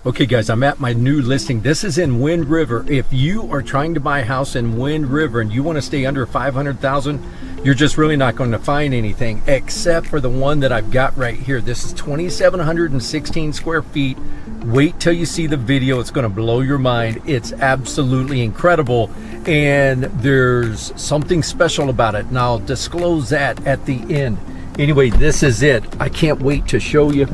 Okay guys, I'm at my new listing. This is in Wind River. If you are trying to buy a house in Wind River and you want to stay under 500,000, you're just really not going to find anything except for the one that I've got right here. This is 2,716 square feet. Wait till you see the video. It's going to blow your mind. It's absolutely incredible. And there's something special about it. And I'll disclose that at the end. Anyway, this is it. I can't wait to show you.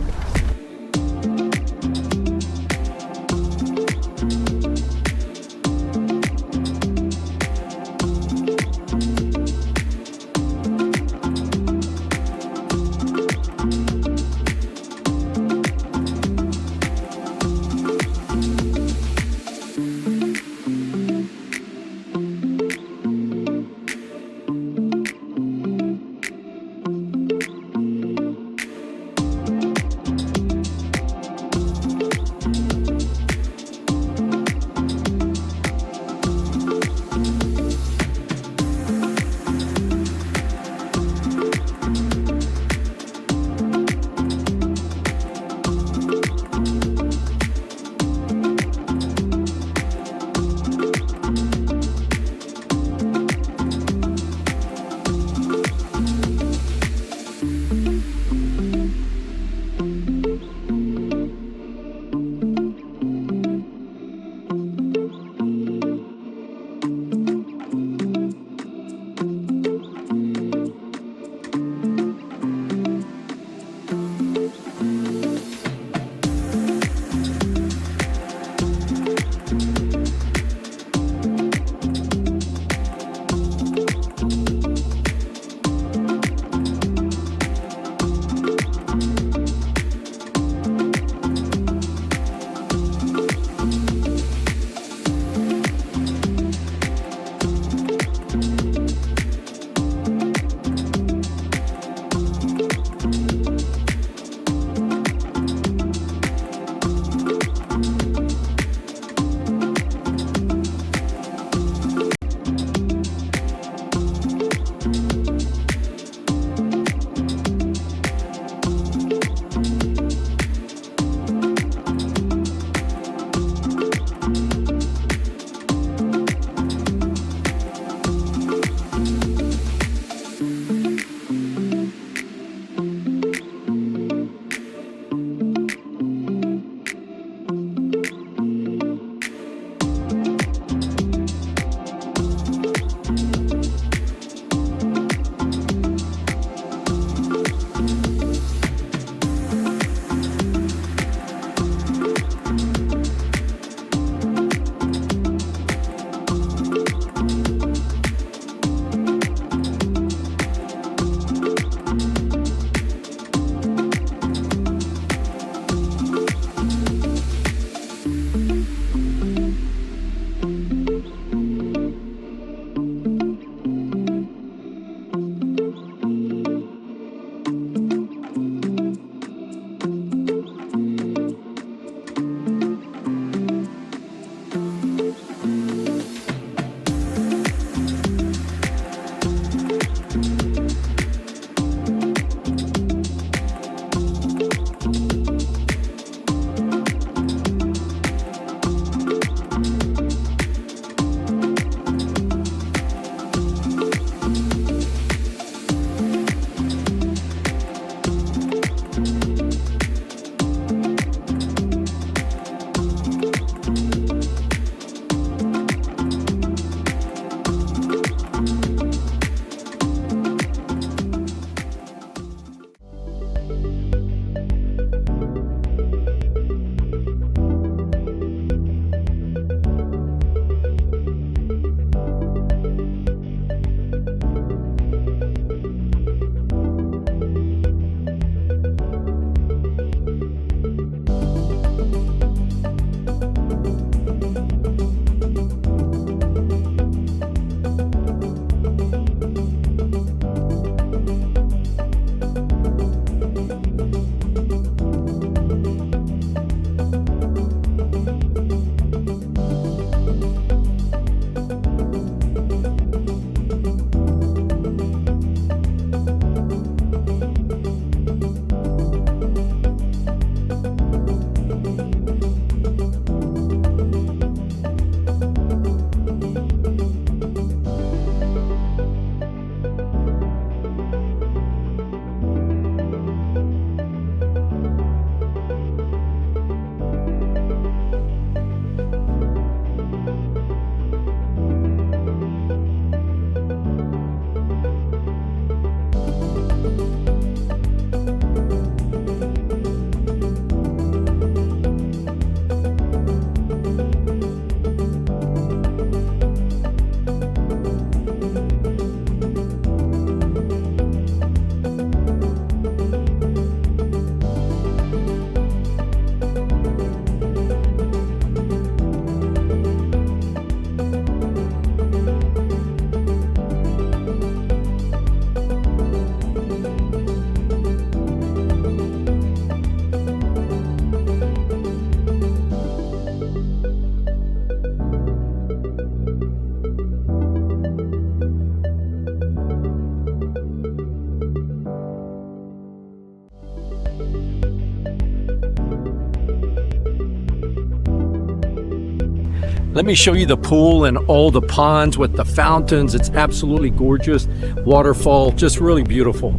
Let me show you the pool and all the ponds with the fountains. It's absolutely gorgeous. Waterfall, just really beautiful.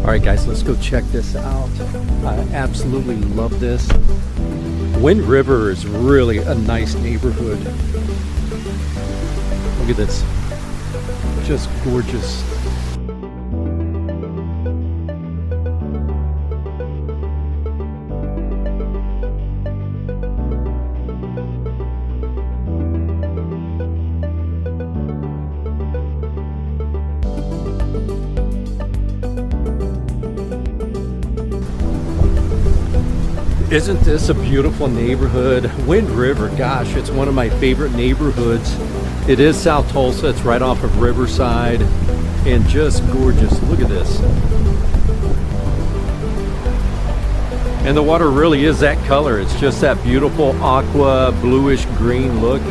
All right, guys, let's go check this out. I absolutely love this. Wind River is really a nice neighborhood. Look at this, just gorgeous. Isn't this a beautiful neighborhood? Wind River, gosh, it's one of my favorite neighborhoods. It is South Tulsa, it's right off of Riverside, and just gorgeous. Look at this. And the water really is that color. It's just that beautiful aqua, bluish green look.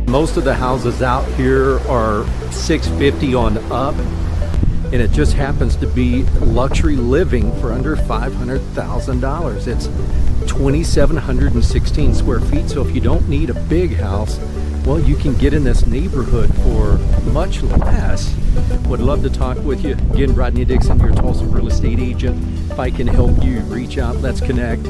Most of the houses out here are $650 on up, and it just happens to be luxury living for under $500,000. It's 2,716 square feet, so if you don't need a big house, well, you can get in this neighborhood for much less. Would love to talk with you. Again, Rodney Dixon, your Tulsa real estate agent. If I can help you, reach out, let's connect.